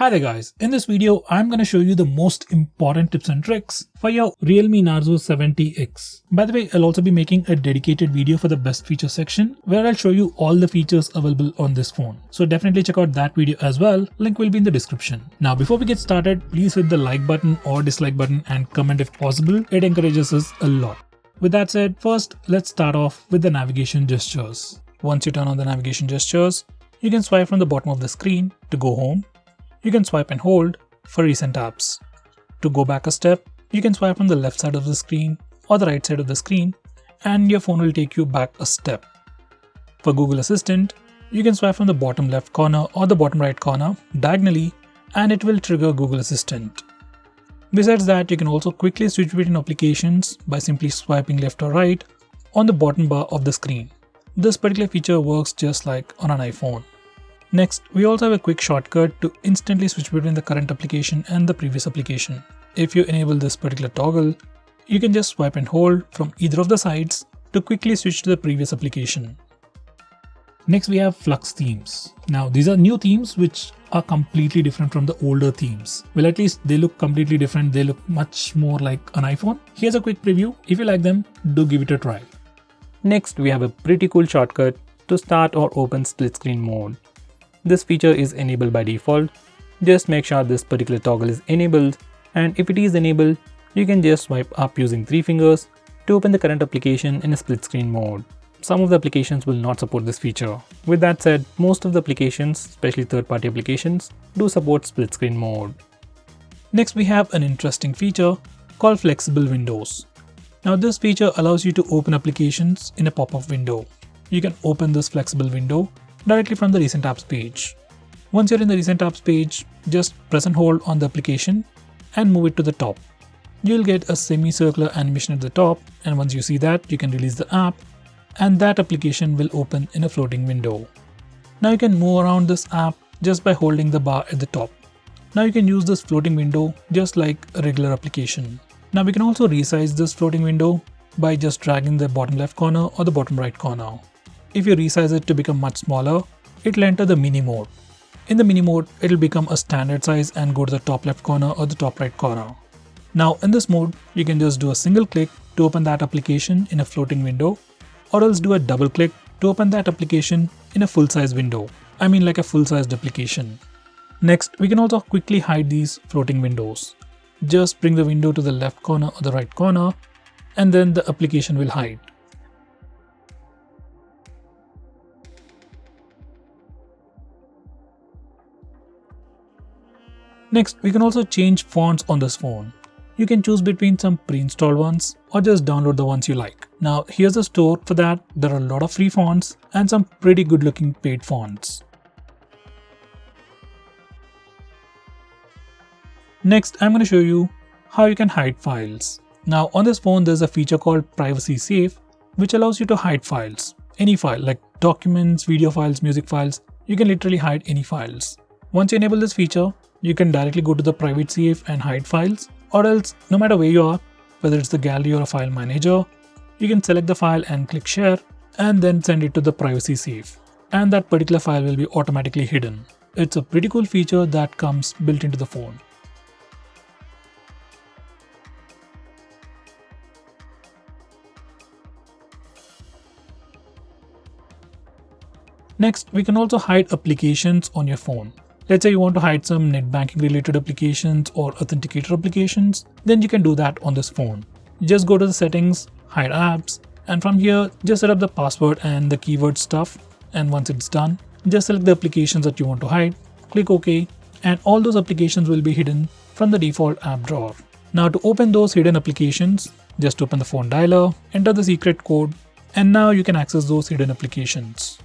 Hi there guys, in this video I'm going to show you the most important tips and tricks for your Realme Narzo 70x. By the way, I'll also be making a dedicated video for the best feature section where I'll show you all the features available on this phone. So definitely check out that video as well, link will be in the description. Now before we get started, please hit the like button or dislike button and comment if possible, it encourages us a lot. With that said, first let's start off with the navigation gestures. Once you turn on the navigation gestures, you can swipe from the bottom of the screen to go home. You can swipe and hold for recent apps. To go back a step, you can swipe from the left side of the screen or the right side of the screen and your phone will take you back a step. For Google Assistant, you can swipe from the bottom left corner or the bottom right corner diagonally and it will trigger Google Assistant. Besides that, you can also quickly switch between applications by simply swiping left or right on the bottom bar of the screen. This particular feature works just like on an iPhone. Next, we also have a quick shortcut to instantly switch between the current application and the previous application. If you enable this particular toggle, you can just swipe and hold from either of the sides to quickly switch to the previous application. Next, we have Flux themes. Now, these are new themes which are completely different from the older themes. Well, at least they look completely different. They look much more like an iPhone. Here's a quick preview. If you like them, do give it a try. Next, we have a pretty cool shortcut to start or open split screen mode. This feature is enabled by default. Just make sure this particular toggle is enabled, and if it is enabled, you can just swipe up using 3 fingers to open the current application in a split screen mode. Some of the applications will not support this feature. With that said, most of the applications, especially third-party applications, do support split screen mode. Next, we have an interesting feature called flexible windows. Now this feature allows you to open applications in a pop-up window. You can open this flexible window directly from the recent apps page. Once you're in the recent apps page, just press and hold on the application and move it to the top. You'll get a semicircular animation at the top, and once you see that, you can release the app and that application will open in a floating window. Now you can move around this app just by holding the bar at the top. Now you can use this floating window just like a regular application. Now we can also resize this floating window by just dragging the bottom left corner or the bottom right corner. If you resize it to become much smaller, it will enter the mini mode. In the mini mode, it will become a standard size and go to the top left corner or the top right corner. Now in this mode, you can just do a single click to open that application in a floating window, or else do a double click to open that application in a full size window. I mean like a full sized application. Next, we can also quickly hide these floating windows. Just bring the window to the left corner or the right corner and then the application will hide. Next, we can also change fonts on this phone. You can choose between some pre-installed ones or just download the ones you like. Now here's the store for that. There are a lot of free fonts and some pretty good looking paid fonts. Next, I'm going to show you how you can hide files. Now on this phone, there's a feature called Privacy Safe, which allows you to hide files. Any file like documents, video files, music files, you can literally hide any files. Once you enable this feature, you can directly go to the private safe and hide files, or else no matter where you are, whether it's the gallery or a file manager, you can select the file and click share and then send it to the privacy safe, and that particular file will be automatically hidden. It's a pretty cool feature that comes built into the phone. Next, we can also hide applications on your phone. Let's say you want to hide some net banking related applications or authenticator applications, then you can do that on this phone. Just go to the settings, hide apps, and from here just set up the password and the keyword stuff, and once it's done, just select the applications that you want to hide, click OK, and all those applications will be hidden from the default app drawer. Now to open those hidden applications, just open the phone dialer, enter the secret code, and now you can access those hidden applications.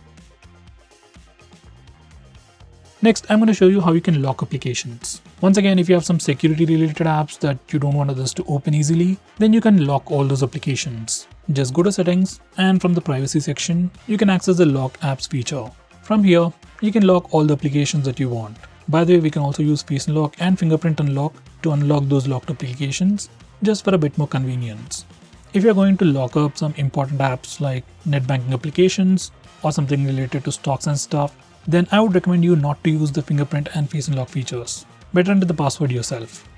Next, I'm going to show you how you can lock applications. Once again, if you have some security related apps that you don't want others to open easily, then you can lock all those applications. Just go to settings, and from the privacy section, you can access the lock apps feature. From here, you can lock all the applications that you want. By the way, we can also use face unlock and fingerprint unlock to unlock those locked applications, just for a bit more convenience. If you're going to lock up some important apps like net banking applications or something related to stocks and stuff, then I would recommend you not to use the fingerprint and face unlock features. Better enter the password yourself.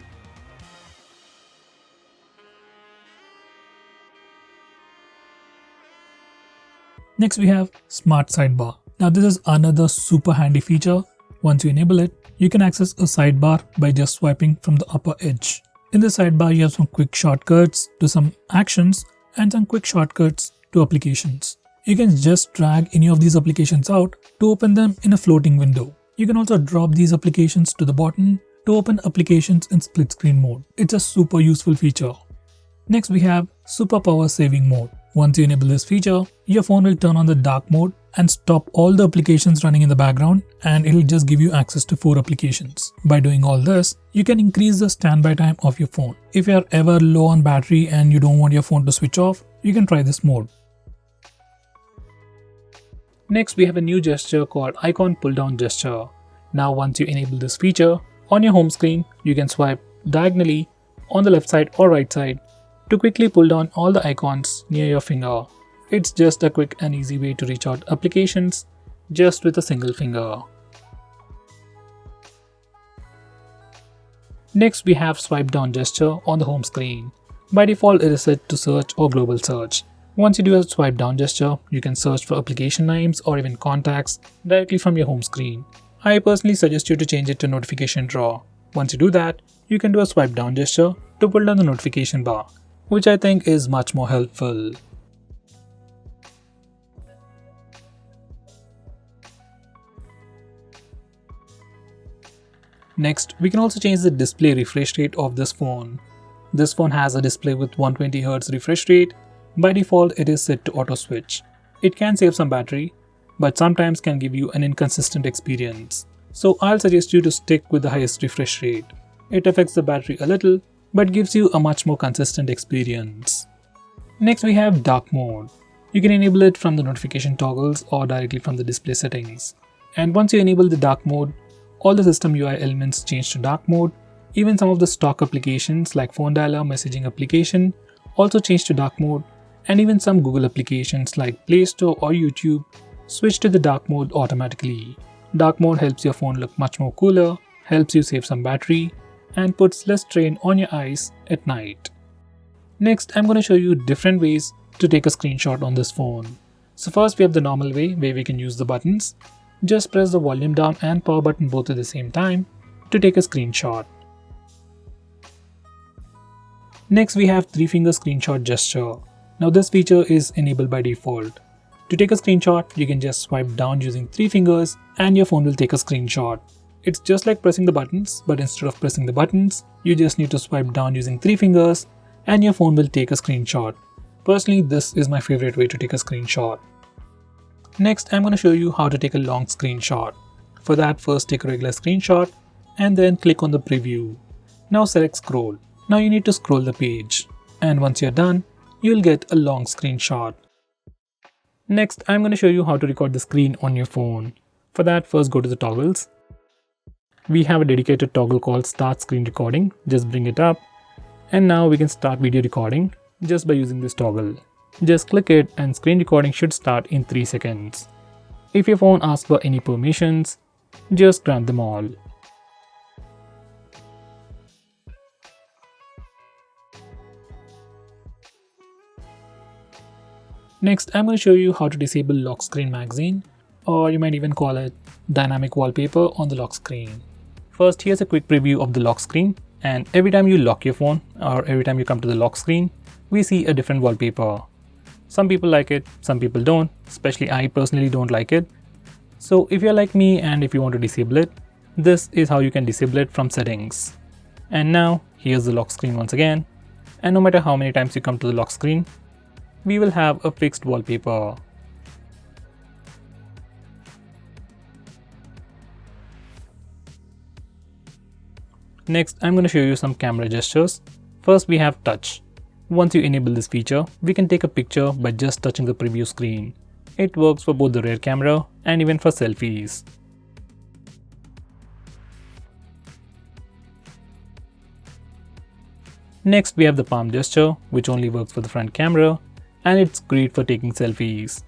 Next we have Smart Sidebar. Now this is another super handy feature. Once you enable it, you can access a sidebar by just swiping from the upper edge. In the sidebar you have some quick shortcuts to some actions and some quick shortcuts to applications. You can just drag any of these applications out to open them in a floating window. You can also drop these applications to the bottom to open applications in split screen mode. It's a super useful feature. Next we have Super Power Saving Mode. Once you enable this feature, your phone will turn on the dark mode and stop all the applications running in the background, and it'll just give you access to 4 applications. By doing all this, you can increase the standby time of your phone. If you are ever low on battery and you don't want your phone to switch off, you can try this mode. Next we have a new gesture called Icon Pull Down Gesture. Now once you enable this feature, on your home screen, you can swipe diagonally on the left side or right side to quickly pull down all the icons near your finger. It's just a quick and easy way to reach out applications just with a single finger. Next we have Swipe Down Gesture on the home screen. By default it is set to search or global search. Once you do a swipe down gesture, you can search for application names or even contacts directly from your home screen. I personally suggest you to change it to notification drawer. Once you do that, you can do a swipe down gesture to pull down the notification bar, which I think is much more helpful. Next, we can also change the display refresh rate of this phone. This phone has a display with 120Hz refresh rate. By default, it is set to auto switch. It can save some battery, but sometimes can give you an inconsistent experience. So I'll suggest you to stick with the highest refresh rate. It affects the battery a little, but gives you a much more consistent experience. Next we have dark mode. You can enable it from the notification toggles or directly from the display settings. And once you enable the dark mode, all the system UI elements change to dark mode. Even some of the stock applications like phone dialer, messaging application also change to dark mode, and even some Google applications like Play Store or YouTube switch to the dark mode automatically. Dark mode helps your phone look much more cooler, helps you save some battery, and puts less strain on your eyes at night. Next, I'm going to show you different ways to take a screenshot on this phone. So first we have the normal way where we can use the buttons. Just press the volume down and power button both at the same time to take a screenshot. Next we have 3-finger screenshot gesture. Now this feature is enabled by default. To take a screenshot, you can just swipe down using 3 fingers and your phone will take a screenshot. It's just like pressing the buttons, but instead of pressing the buttons, you just need to swipe down using 3 fingers and your phone will take a screenshot. Personally, this is my favorite way to take a screenshot. Next, I'm going to show you how to take a long screenshot. For that, first take a regular screenshot and then click on the preview. Now select scroll. Now you need to scroll the page. And once you're done, you'll get a long screenshot. Next, I'm going to show you how to record the screen on your phone. For that, first go to the toggles. We have a dedicated toggle called Start Screen Recording. Just bring it up. And now we can start video recording just by using this toggle. Just click it and screen recording should start in 3 seconds. If your phone asks for any permissions, just grant them all. Next, I'm going to show you how to disable lock screen magazine, or you might even call it dynamic wallpaper on the lock screen. First, here's a quick preview of the lock screen, and every time you lock your phone or every time you come to the lock screen, we see a different wallpaper. Some people like it, some people don't, especially I personally don't like it. So if you're like me and if you want to disable it, this is how you can disable it from settings. And now, here's the lock screen once again, and no matter how many times you come to the lock screen, we will have a fixed wallpaper. Next, I'm going to show you some camera gestures. First, we have touch. Once you enable this feature, we can take a picture by just touching the preview screen. It works for both the rear camera and even for selfies. Next, we have the palm gesture, which only works for the front camera, and it's great for taking selfies.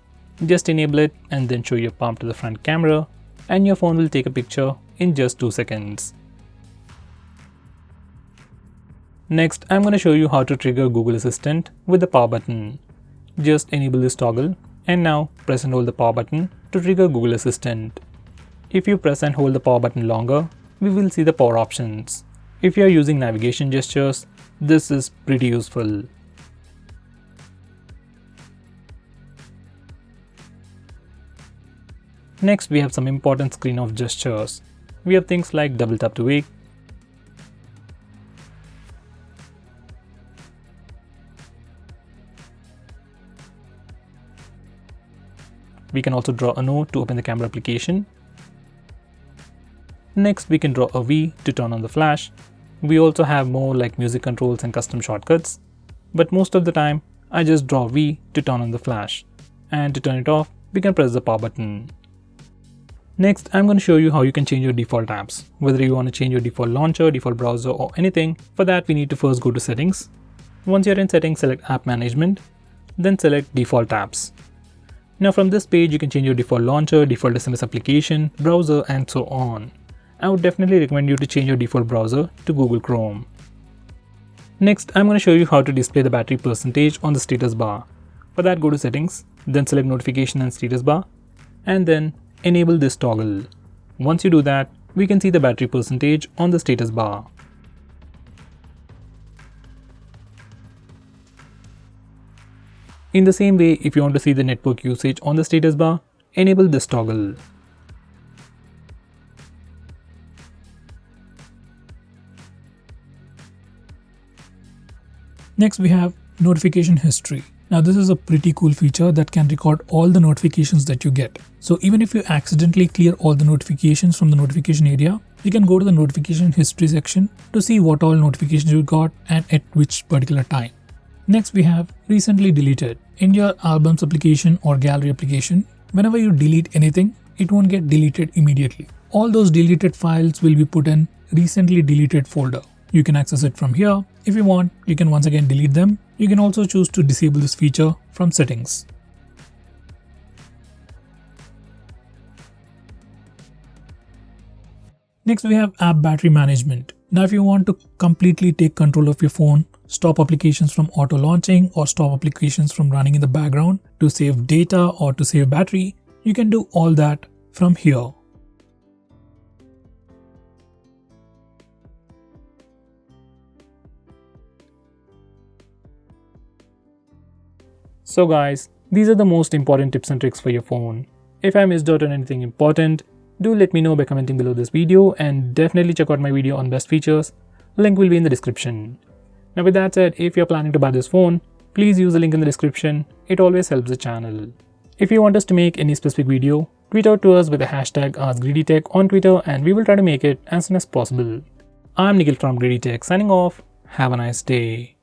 Just enable it and then show your palm to the front camera and your phone will take a picture in just 2 seconds. Next, I'm going to show you how to trigger Google Assistant with the power button. Just enable this toggle and now press and hold the power button to trigger Google Assistant. If you press and hold the power button longer, we will see the power options. If you are using navigation gestures, this is pretty useful. Next, we have some important screen off gestures. We have things like double tap to wake, we can also draw a note to open the camera application. Next, we can draw a V to turn on the flash. We also have more like music controls and custom shortcuts, but most of the time I just draw V to turn on the flash, and to turn it off we can press the power button. Next, I'm going to show you how you can change your default apps. Whether you want to change your default launcher, default browser or anything, for that we need to first go to settings. Once you're in settings, select app management, then select default apps. Now from this page you can change your default launcher, default SMS application, browser and so on. I would definitely recommend you to change your default browser to Google Chrome. Next, I'm going to show you how to display the battery percentage on the status bar. For that, go to settings, then select notification and status bar, and then enable this toggle. Once you do that, we can see the battery percentage on the status bar. In the same way, if you want to see the network usage on the status bar, enable this toggle. Next, we have notification history. Now this is a pretty cool feature that can record all the notifications that you get. So even if you accidentally clear all the notifications from the notification area, you can go to the notification history section to see what all notifications you got and at which particular time. Next, we have recently deleted. In your albums application or gallery application, whenever you delete anything, it won't get deleted immediately. All those deleted files will be put in recently deleted folder. You can access it from here. If you want, you can once again delete them. You can also choose to disable this feature from settings. Next, we have app battery management. Now if you want to completely take control of your phone, stop applications from auto launching or stop applications from running in the background to save data or to save battery, you can do all that from here. So guys, these are the most important tips and tricks for your phone. If I missed out on anything important, do let me know by commenting below this video, and definitely check out my video on best features. Link will be in the description. Now with that said, if you're planning to buy this phone, please use the link in the description. It always helps the channel. If you want us to make any specific video, tweet out to us with the hashtag #greedytech on Twitter and we will try to make it as soon as possible. I'm Nikhil from greedytech signing off. Have a nice day.